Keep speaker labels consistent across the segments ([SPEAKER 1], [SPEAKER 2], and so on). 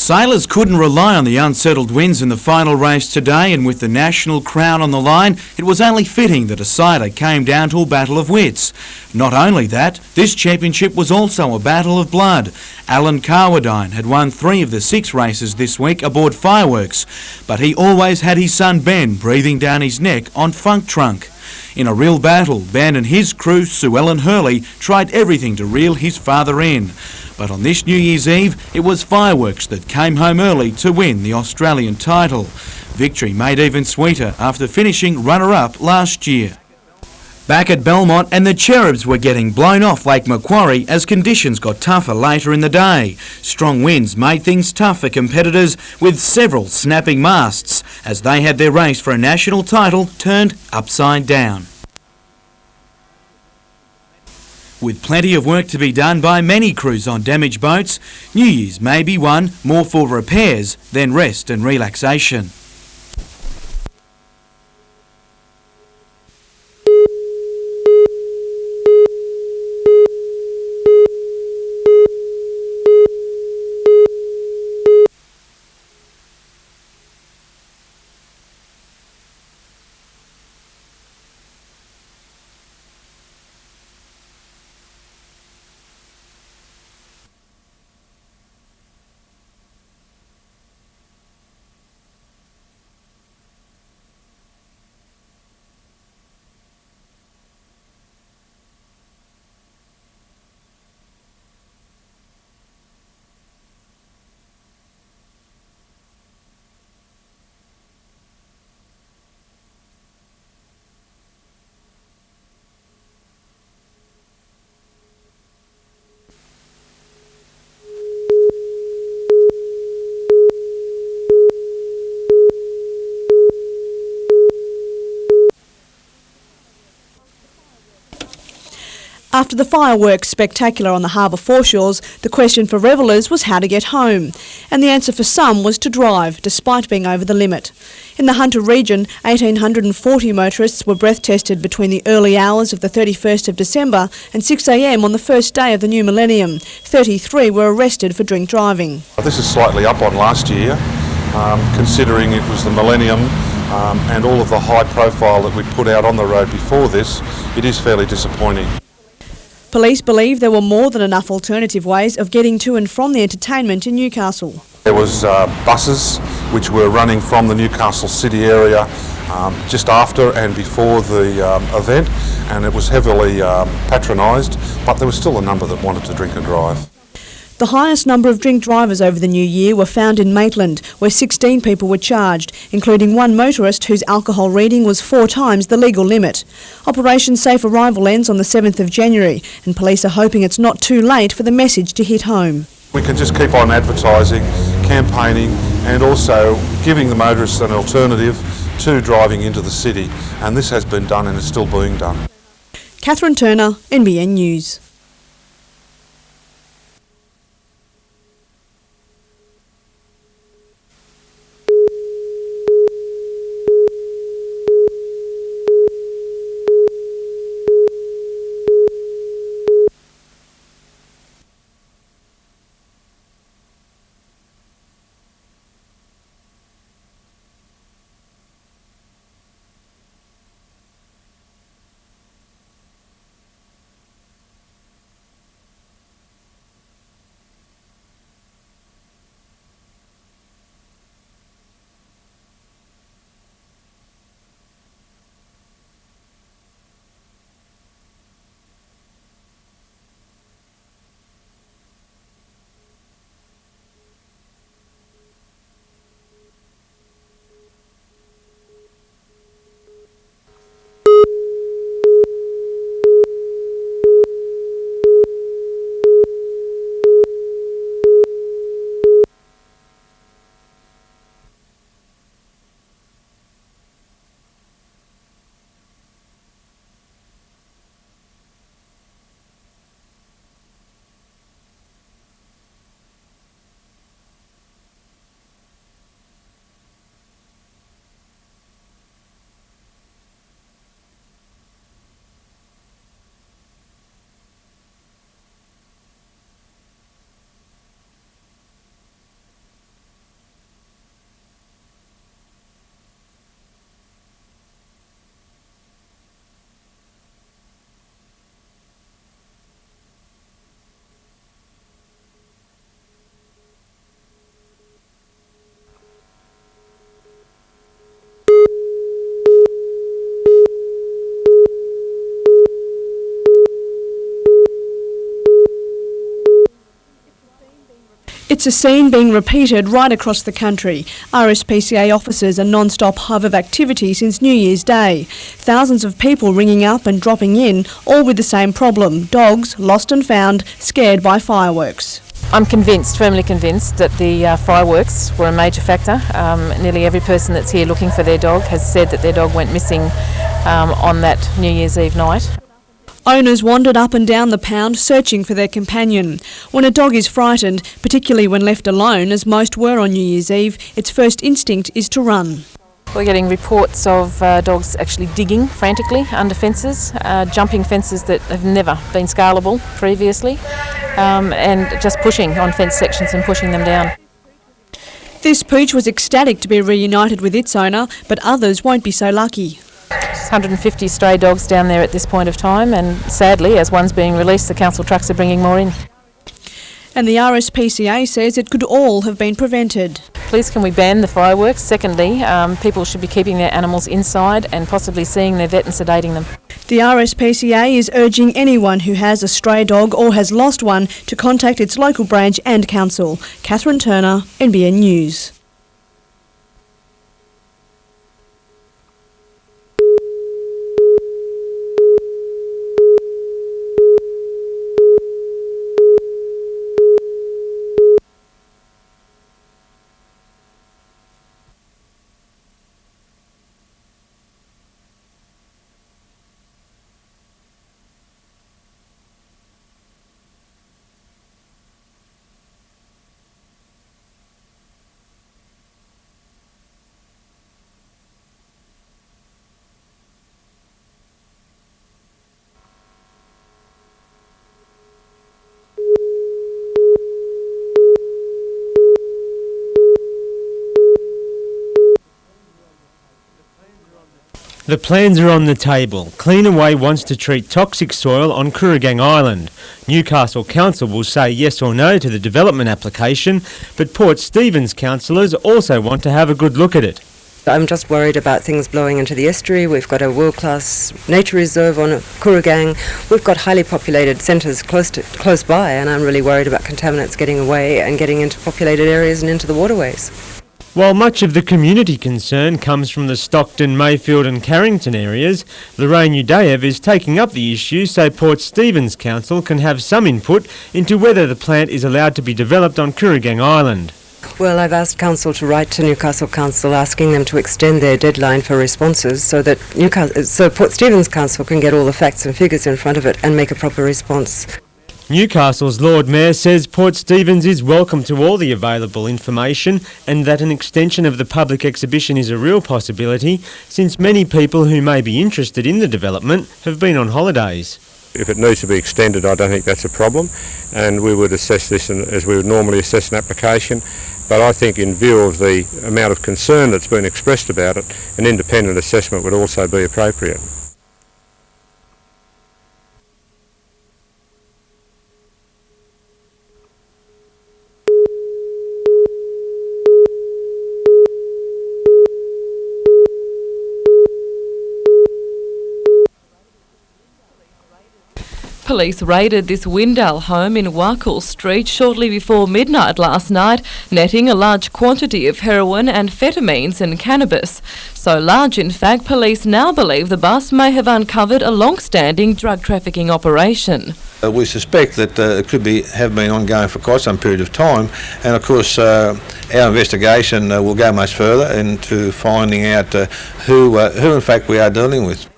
[SPEAKER 1] Sailors couldn't rely on the unsettled winds in the final race today, and with the national crown on the line, it was only fitting the decider came down to a battle of wits. Not only that, this championship was also a battle of blood. Alan Carwadine had won 3 of the 6 races this week aboard fireworks, but he always had his son Ben breathing down his neck on Funk Trunk. In a real battle, Ben and his crew, Sue Ellen Hurley, tried everything to reel his father in. But on this New Year's Eve, it was fireworks that came home early to win the Australian title. Victory made even sweeter after finishing runner-up last year. Back at Belmont, and the Cherubs were getting blown off Lake Macquarie as conditions got tougher later in the day. Strong winds made things tough for competitors, with several snapping masts as they had their race for a national title turned upside down. With plenty of work to be done by many crews on damaged boats, New Year's may be one more for repairs than rest and relaxation.
[SPEAKER 2] After the fireworks spectacular on the harbour foreshores, the question for revellers was how to get home. And the answer for some was to drive, despite being over the limit. In the Hunter region, 1,840 motorists were breath tested between the early hours of the 31st of December and 6 a.m. on the first day of the new millennium. 33 were arrested for drink driving.
[SPEAKER 3] This is slightly up on last year, considering it was the millennium and all of the high profile that we put out on the road before this. It is fairly disappointing.
[SPEAKER 2] Police believe there were more than enough alternative ways of getting to and from the entertainment in Newcastle.
[SPEAKER 3] There was buses which were running from the Newcastle city area just after and before the event, and it was heavily patronised, but there was still a number that wanted to drink and drive.
[SPEAKER 2] The highest number of drink drivers over the new year were found in Maitland, where 16 people were charged, including one motorist whose alcohol reading was 4 times the legal limit. Operation Safe Arrival ends on the 7th of January, and police are hoping it's not too late for the message to hit home.
[SPEAKER 3] We can just keep on advertising, campaigning, and also giving the motorists an alternative to driving into the city, and this has been done and is still being done.
[SPEAKER 2] Catherine Turner, NBN News. It's a scene being repeated right across the country. RSPCA officers are non-stop hub of activity since New Year's Day. Thousands of people ringing up and dropping in, all with the same problem: dogs lost and found, scared by fireworks.
[SPEAKER 4] I'm convinced, firmly convinced, that the fireworks were a major factor. Nearly every person that's here looking for their dog has said that their dog went missing on that New Year's Eve night.
[SPEAKER 2] Owners wandered up and down the pound searching for their companion. When a dog is frightened, particularly when left alone, as most were on New Year's Eve, its first instinct is to run.
[SPEAKER 4] We're getting reports of dogs actually digging frantically under fences, jumping fences that have never been scalable previously, and just pushing on fence sections and pushing them down.
[SPEAKER 2] This pooch was ecstatic to be reunited with its owner, but others won't be so lucky.
[SPEAKER 4] 150 stray dogs down there at this point of time, and sadly, as one's being released, the council trucks are bringing more in.
[SPEAKER 2] And the RSPCA says it could all have been prevented.
[SPEAKER 4] Please, can we ban the fireworks? Secondly, people should be keeping their animals inside and possibly seeing their vet and sedating them.
[SPEAKER 2] The RSPCA is urging anyone who has a stray dog or has lost one to contact its local branch and council. Catherine Turner, NBN News.
[SPEAKER 5] The plans are on the table. Cleanaway wants to treat toxic soil on Kooragang Island. Newcastle Council will say yes or no to the development application, but Port Stephens councillors also want to have a good look at it.
[SPEAKER 6] I'm just worried about things blowing into the estuary. We've got a world-class nature reserve on Kooragang. We've got highly populated centres close by, and I'm really worried about contaminants getting away and getting into populated areas and into the waterways.
[SPEAKER 5] While much of the community concern comes from the Stockton, Mayfield and Carrington areas, Lorraine Udayev is taking up the issue so Port Stephens Council can have some input into whether the plant is allowed to be developed on Kooragang Island.
[SPEAKER 6] Well, I've asked Council to write to Newcastle Council asking them to extend their deadline for responses so that Port Stephens Council can get all the facts and figures in front of it and make a proper response.
[SPEAKER 5] Newcastle's Lord Mayor says Port Stephens is welcome to all the available information and that an extension of the public exhibition is a real possibility since many people who may be interested in the development have been on holidays.
[SPEAKER 7] If it needs to be extended, I don't think that's a problem, and we would assess this as we would normally assess an application. But I think in view of the amount of concern that's been expressed about it, an independent assessment would also be appropriate.
[SPEAKER 8] Police raided this Windale home in Wakul Street shortly before midnight last night, netting a large quantity of heroin, amphetamines and cannabis. So large, in fact, police now believe the bus may have uncovered a long-standing drug trafficking operation.
[SPEAKER 9] We suspect that it could have been ongoing for quite some period of time, and of course our investigation will go much further into finding out who in fact we are dealing with.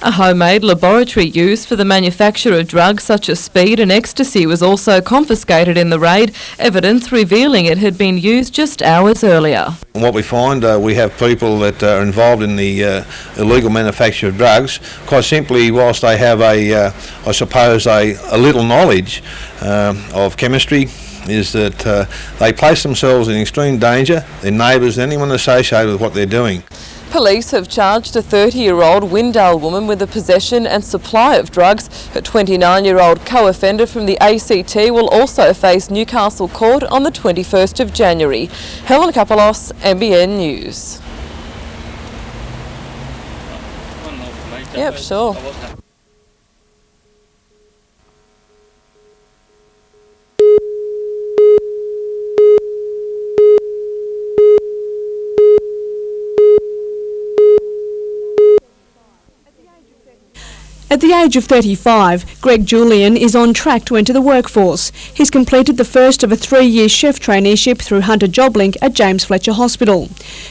[SPEAKER 8] A homemade laboratory used for the manufacture of drugs such as speed and ecstasy was also confiscated in the raid, evidence revealing it had been used just hours earlier.
[SPEAKER 9] And what we find, we have people that are involved in the illegal manufacture of drugs, quite simply whilst they have a little knowledge of chemistry, is that they place themselves in extreme danger, their neighbours and anyone associated with what they're doing.
[SPEAKER 8] Police have charged a 30-year-old Windale woman with the possession and supply of drugs. A 29-year-old co-offender from the ACT will also face Newcastle Court on the 21st of January. Helen Kapelos, NBN News. Yep, sure.
[SPEAKER 2] At the age of 35, Greg Julian is on track to enter the workforce. He's completed the first of a 3-year chef traineeship through Hunter JobLink at James Fletcher Hospital.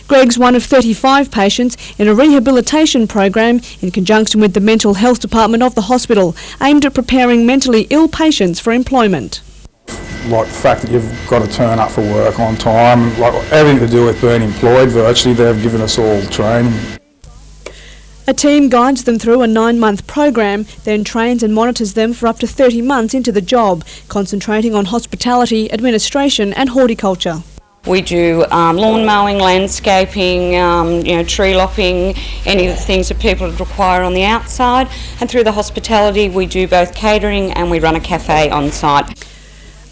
[SPEAKER 2] Greg's one of 35 patients in a rehabilitation program in conjunction with the Mental Health Department of the hospital, aimed at preparing mentally ill patients for employment.
[SPEAKER 10] Like the fact that you've got to turn up for work on time, like everything to do with being employed virtually, they've given us all training.
[SPEAKER 2] A team guides them through a 9-month program, then trains and monitors them for up to 30 months into the job, concentrating on hospitality, administration and horticulture.
[SPEAKER 11] We do lawn mowing, landscaping, tree lopping, any of the things that people would require on the outside. And through the hospitality, we do both catering and we run a cafe on site.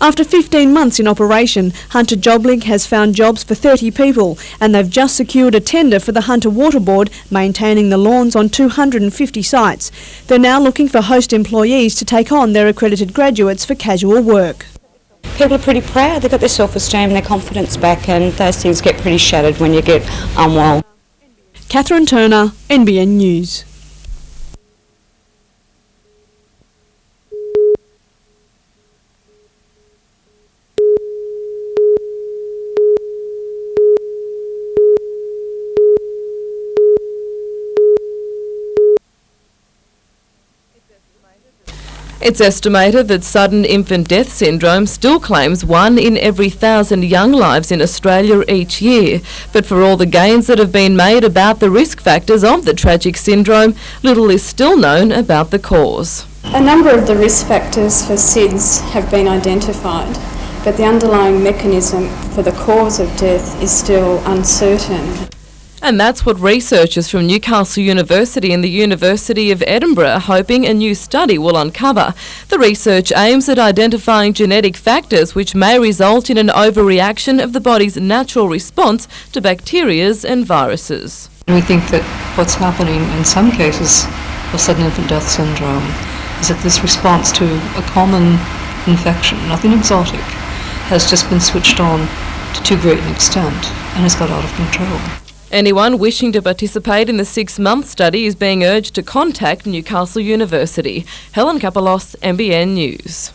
[SPEAKER 2] After 15 months in operation, Hunter JobLink has found jobs for 30 people, and they've just secured a tender for the Hunter Water Board, maintaining the lawns on 250 sites. They're now looking for host employees to take on their accredited graduates for casual work.
[SPEAKER 11] People are pretty proud, they've got their self-esteem and their confidence back, and those things get pretty shattered when you get unwell.
[SPEAKER 2] Catherine Turner, NBN News.
[SPEAKER 8] It's estimated that sudden infant death syndrome still claims 1 in every 1,000 young lives in Australia each year. But for all the gains that have been made about the risk factors of the tragic syndrome, little is still known about the cause.
[SPEAKER 12] A number of the risk factors for SIDS have been identified, but the underlying mechanism for the cause of death is still uncertain.
[SPEAKER 8] And that's what researchers from Newcastle University and the University of Edinburgh are hoping a new study will uncover. The research aims at identifying genetic factors which may result in an overreaction of the body's natural response to bacterias and viruses.
[SPEAKER 13] We think that what's happening in some cases of sudden infant death syndrome is that this response to a common infection, nothing exotic, has just been switched on to too great an extent and has got out of control.
[SPEAKER 8] Anyone wishing to participate in the 6-month study is being urged to contact Newcastle University. Helen Kapalos, NBN News.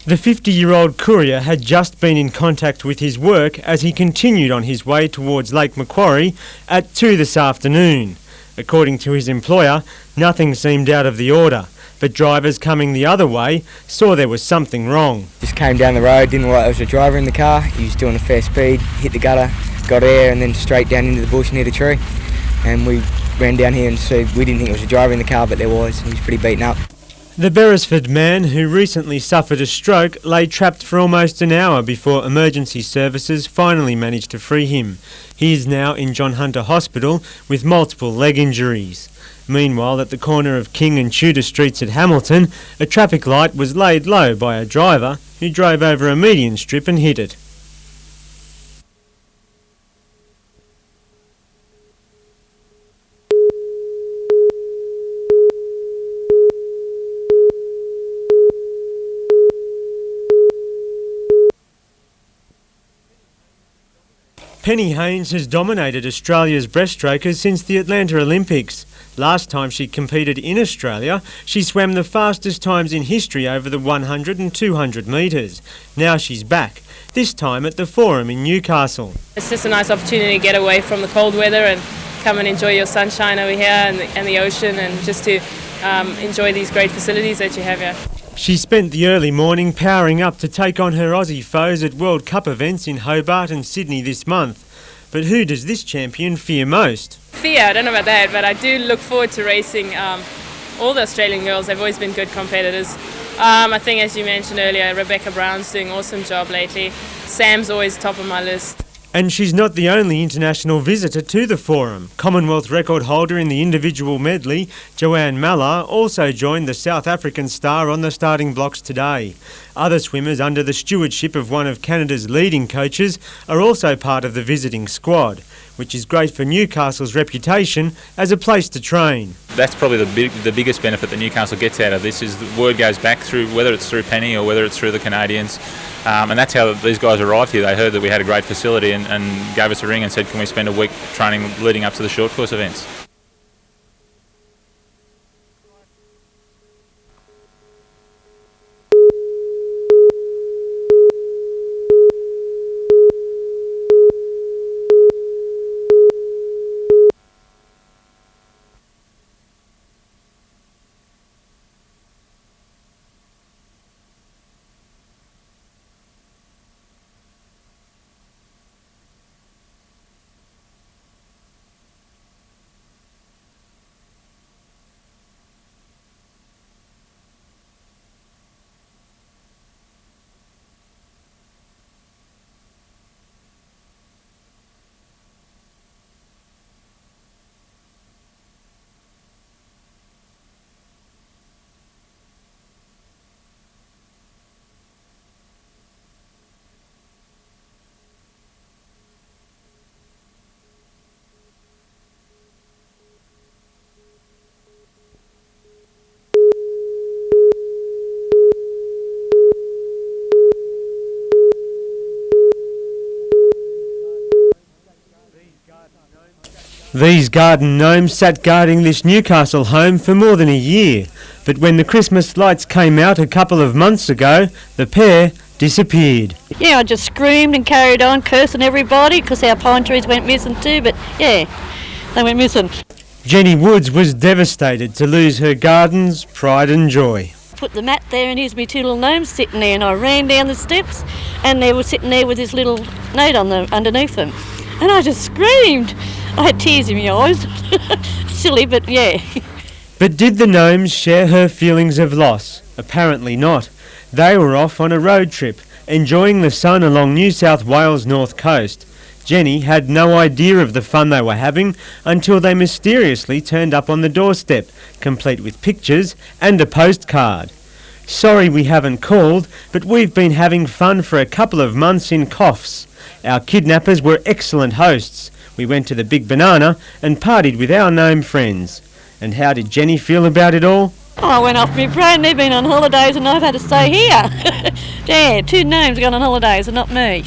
[SPEAKER 5] The 50-year-old courier had just been in contact with his work as he continued on his way towards Lake Macquarie at 2 this afternoon. According to his employer, nothing seemed out of the order, but drivers coming the other way saw there was something wrong.
[SPEAKER 14] Just came down the road, didn't realise there was a driver in the car. He was doing a fair speed, hit the gutter, got air and then straight down into the bush near the tree. And we ran down here and we didn't think it was a driver in the car, but there was. He was pretty beaten up.
[SPEAKER 5] The Beresford man, who recently suffered a stroke, lay trapped for almost an hour before emergency services finally managed to free him. He is now in John Hunter Hospital with multiple leg injuries. Meanwhile, at the corner of King and Tudor Streets at Hamilton, a traffic light was laid low by a driver who drove over a median strip and hit it. Penny Haynes has dominated Australia's breaststrokers since the Atlanta Olympics. Last time she competed in Australia, she swam the fastest times in history over the 100 and 200 metres. Now she's back, this time at the Forum in Newcastle.
[SPEAKER 15] It's just a nice opportunity to get away from the cold weather and come and enjoy your sunshine over here and the ocean, and just to enjoy these great facilities that you have here.
[SPEAKER 5] She spent the early morning powering up to take on her Aussie foes at World Cup events in Hobart and Sydney this month. But who does this champion fear most?
[SPEAKER 15] Fear, I don't know about that, but I do look forward to racing. All the Australian girls have always been good competitors. I think, as you mentioned earlier, Rebecca Brown's doing an awesome job lately. Sam's always top of my list.
[SPEAKER 5] And she's not the only international visitor to the Forum. Commonwealth record holder in the individual medley, Joanne Mallard, also joined the South African star on the starting blocks today. Other swimmers under the stewardship of one of Canada's leading coaches are also part of the visiting squad. which is great for Newcastle's reputation as a place to train.
[SPEAKER 16] That's probably the biggest benefit that Newcastle gets out of this, is the word goes back through, whether it's through Penny or whether it's through the Canadians. And that's how these guys arrived here. They heard that we had a great facility and gave us a ring and said, can we spend a week training leading up to the short course events?
[SPEAKER 5] These garden gnomes sat guarding this Newcastle home for more than a year, but when the Christmas lights came out a couple of months ago, the pair disappeared.
[SPEAKER 17] Yeah, I just screamed and carried on cursing everybody because our pine trees went missing too, but yeah, they went missing.
[SPEAKER 5] Jenny Woods was devastated to lose her garden's pride and joy.
[SPEAKER 17] Put the mat there and here's me two little gnomes sitting there, and I ran down the steps and they were sitting there with this little note on underneath them, and I just screamed. I had tears in my eyes. Silly, but yeah.
[SPEAKER 5] But did the gnomes share her feelings of loss? Apparently not. They were off on a road trip, enjoying the sun along New South Wales' north coast. Jenny had no idea of the fun they were having until they mysteriously turned up on the doorstep, complete with pictures and a postcard. Sorry we haven't called, but we've been having fun for a couple of months in Coffs. Our kidnappers were excellent hosts. We went to the Big Banana and partied with our gnome friends. And how did Jenny feel about it all?
[SPEAKER 17] Oh, I went off my brain. They've been on holidays and I've had to stay here. Yeah, two gnomes gone on holidays and not me.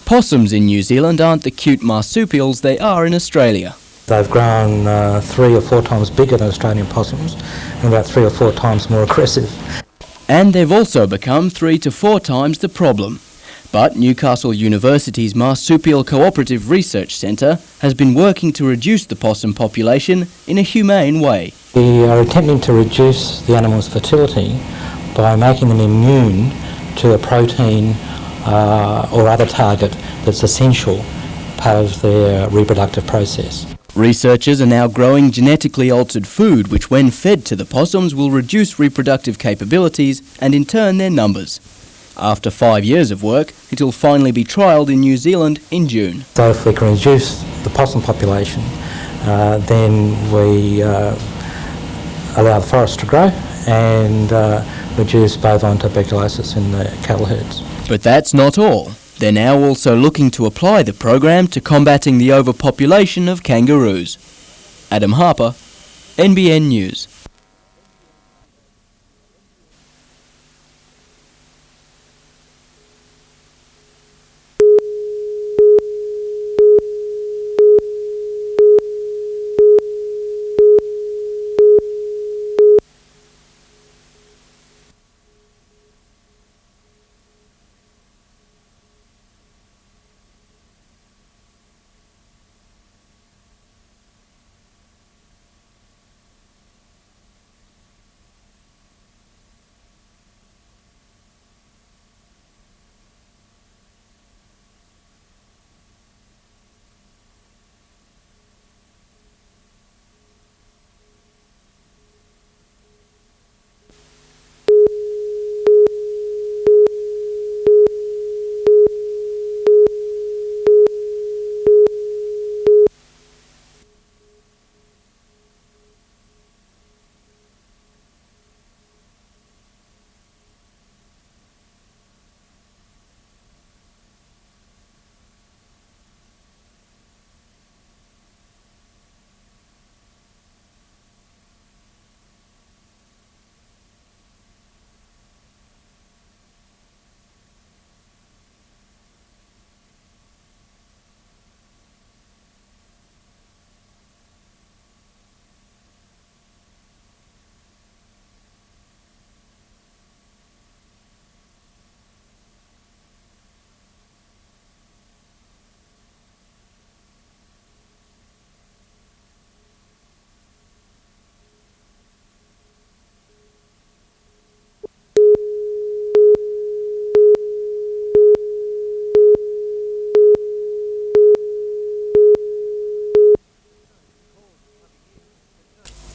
[SPEAKER 18] Possums in New Zealand aren't the cute marsupials they are in Australia. They've grown 3 or 4 times bigger than Australian possums and about 3 or 4 times more aggressive.
[SPEAKER 19] And they've also become 3 to 4 times the problem. But Newcastle University's Marsupial Cooperative Research Centre has been working to reduce the possum population in a humane way.
[SPEAKER 18] We are attempting to reduce the animal's fertility by making them immune to a protein or other target that's essential part of their reproductive process.
[SPEAKER 19] Researchers are now growing genetically altered food which, when fed to the possums, will reduce reproductive capabilities and in turn their numbers. After 5 years of work, it will finally be trialled in New Zealand in June.
[SPEAKER 18] So if we can reduce the possum population, then we allow the forest to grow and reduce bovine tuberculosis in the cattle herds.
[SPEAKER 19] But that's not all. They're now also looking to apply the program to combating the overpopulation of kangaroos. Adam Harper, NBN News.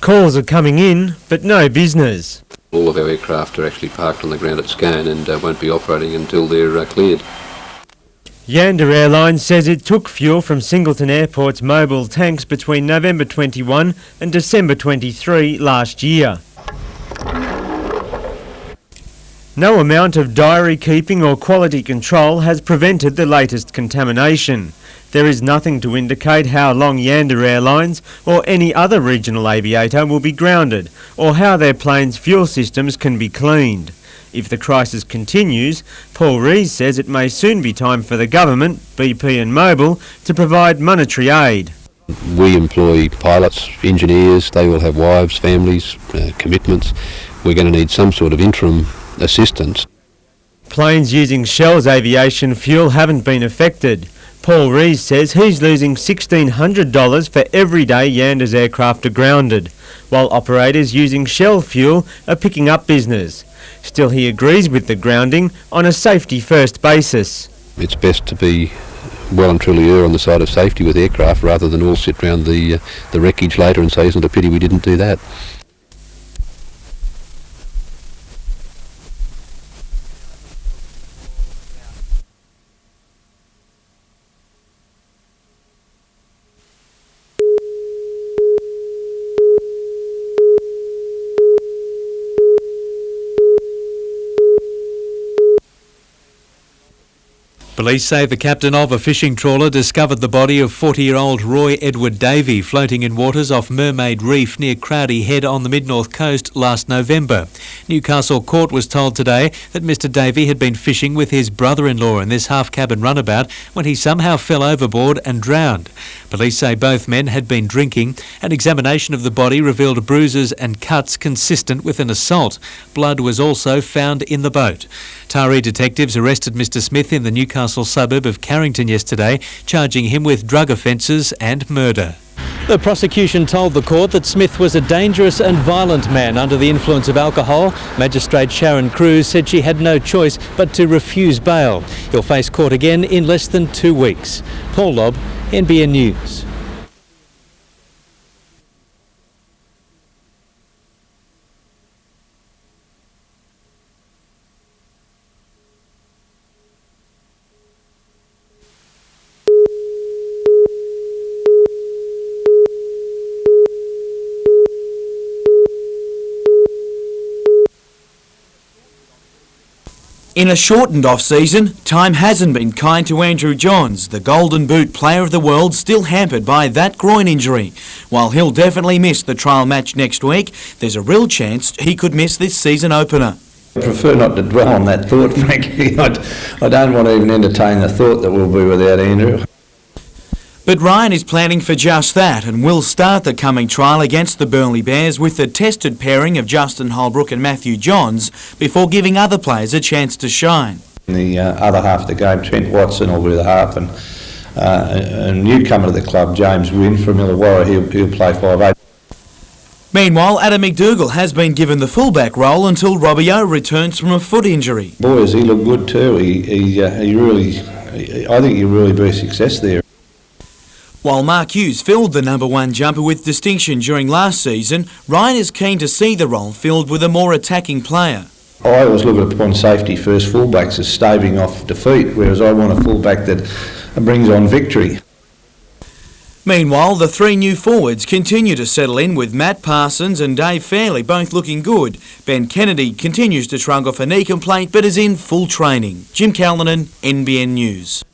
[SPEAKER 5] Calls are coming in, but no business.
[SPEAKER 20] All of our aircraft are actually parked on the ground at Scone and won't be operating until they're cleared.
[SPEAKER 5] Yanda Airlines says it took fuel from Singleton Airport's mobile tanks between November 21 and December 23 last year. No amount of diary keeping or quality control has prevented the latest contamination. There is nothing to indicate how long Yanda Airlines or any other regional aviator will be grounded, or how their planes' fuel systems can be cleaned. If the crisis continues, Paul Rees says it may soon be time for the government, BP and Mobil, to provide monetary aid.
[SPEAKER 20] We employ pilots, engineers, they will have wives, families, commitments. We're going to need some sort of interim assistance.
[SPEAKER 5] Planes using Shell's aviation fuel haven't been affected. Paul Rees says he's losing $1,600 for every day Yanda's aircraft are grounded, while operators using Shell fuel are picking up business. Still, he agrees with the grounding on a safety-first basis.
[SPEAKER 20] It's best to be well and truly err on the side of safety with aircraft rather than all sit round the wreckage later and say, isn't it a pity we didn't do that?
[SPEAKER 1] Police say the captain of a fishing trawler discovered the body of 40-year-old Roy Edward Davey floating in waters off Mermaid Reef near Crowdy Head on the mid-north coast last November. Newcastle Court was told today that Mr Davey had been fishing with his brother-in-law in this half-cabin runabout when he somehow fell overboard and drowned. Police say both men had been drinking. An examination of the body revealed bruises and cuts consistent with an assault. Blood was also found in the boat. Taree detectives arrested Mr Smith in the Newcastle suburb of Carrington yesterday, charging him with drug offences and murder. The prosecution told the court that Smith was a dangerous and violent man under the influence of alcohol. Magistrate Sharon Cruz said she had no choice but to refuse bail. He'll face court again in less than 2 weeks. Paul Lobb, NBN News. In a shortened off-season, time hasn't been kind to Andrew Johns, the Golden Boot Player of the World, still hampered by that groin injury. While he'll definitely miss the trial match next week, there's a real chance he could miss this season opener.
[SPEAKER 9] I prefer not to dwell on that thought, frankly. I don't want to even entertain the thought that we'll be without Andrew.
[SPEAKER 1] But Ryan is planning for just that and will start the coming trial against the Burnley Bears with the tested pairing of Justin Holbrook and Matthew Johns before giving other players a chance to shine.
[SPEAKER 9] In the other half of the game, Trent Watson will be the half, and a newcomer to the club, James Wynn from Illawarra, he'll play 5'8".
[SPEAKER 1] Meanwhile, Adam McDougall has been given the fullback role until Robbie O returns from a foot injury.
[SPEAKER 9] Boys, he looked good too. I think he'll really be a success there.
[SPEAKER 1] While Mark Hughes filled the number one jumper with distinction during last season, Ryan is keen to see the role filled with a more attacking player.
[SPEAKER 9] I always look upon safety first fullbacks as staving off defeat, whereas I want a fullback that brings on victory.
[SPEAKER 1] Meanwhile, the three new forwards continue to settle in with Matt Parsons and Dave Fairley both looking good. Ben Kennedy continues to shrug off a knee complaint but is in full training. Jim Callanan, NBN News.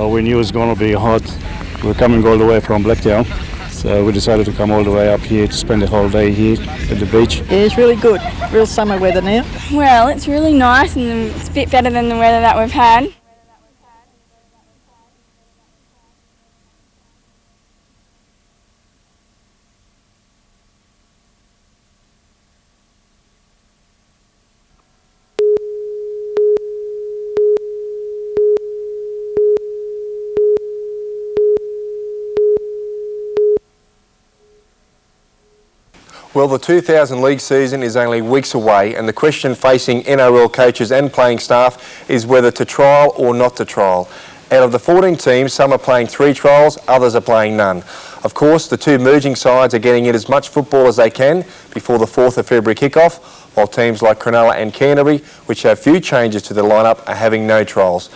[SPEAKER 21] We knew it was going to be hot. We're coming all the way from Blacktown, so we decided to come all the way up here to spend the whole day here at the beach.
[SPEAKER 22] Yeah, it's really good. Real summer weather now.
[SPEAKER 23] Well, it's really nice and it's a bit better than the weather that we've had.
[SPEAKER 24] Well, the 2000 league season is only weeks away, and the question facing NRL coaches and playing staff is whether to trial or not to trial. Out of the 14 teams, some are playing 3 trials, others are playing none. Of course, the 2 merging sides are getting in as much football as they can before the 4th of February kick-off, while teams like Cronulla and Canterbury, which have few changes to the lineup, are having no trials.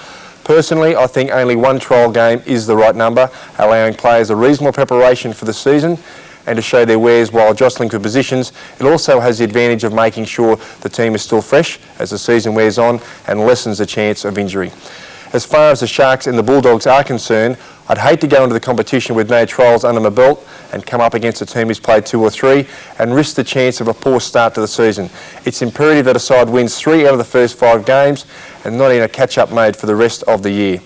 [SPEAKER 24] Personally, I think only 1 trial game is the right number, allowing players a reasonable preparation for the season and to show their wares while jostling for positions. It also has the advantage of making sure the team is still fresh as the season wears on and lessens the chance of injury. As far as the Sharks and the Bulldogs are concerned, I'd hate to go into the competition with no trials under my belt and come up against a team who's played 2 or 3 and risk the chance of a poor start to the season. It's imperative that a side wins 3 out of the first 5 games and not in a catch-up mode for the rest of the year.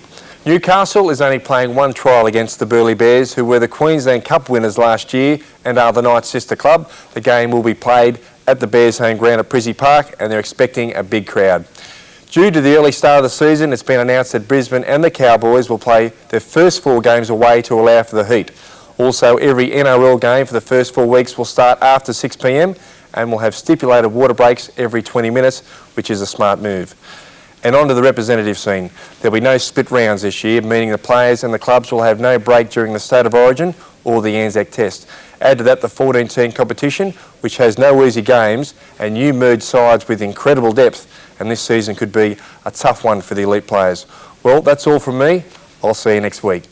[SPEAKER 24] Newcastle is only playing 1 trial against the Burleigh Bears, who were the Queensland Cup winners last year and are the Knights' sister club. The game will be played at the Bears' home ground at Prizzy Park, and they're expecting a big crowd. Due to the early start of the season, it's been announced that Brisbane and the Cowboys will play their first 4 games away to allow for the heat. Also, every NRL game for the first 4 weeks will start after 6 p.m. and will have stipulated water breaks every 20 minutes, which is a smart move. And on to the representative scene. There'll be no split rounds this year, meaning the players and the clubs will have no break during the State of Origin or the Anzac Test. Add to that the 14-team competition, which has no easy games, and new merged sides with incredible depth, and this season could be a tough one for the elite players. Well, that's all from me. I'll see you next week.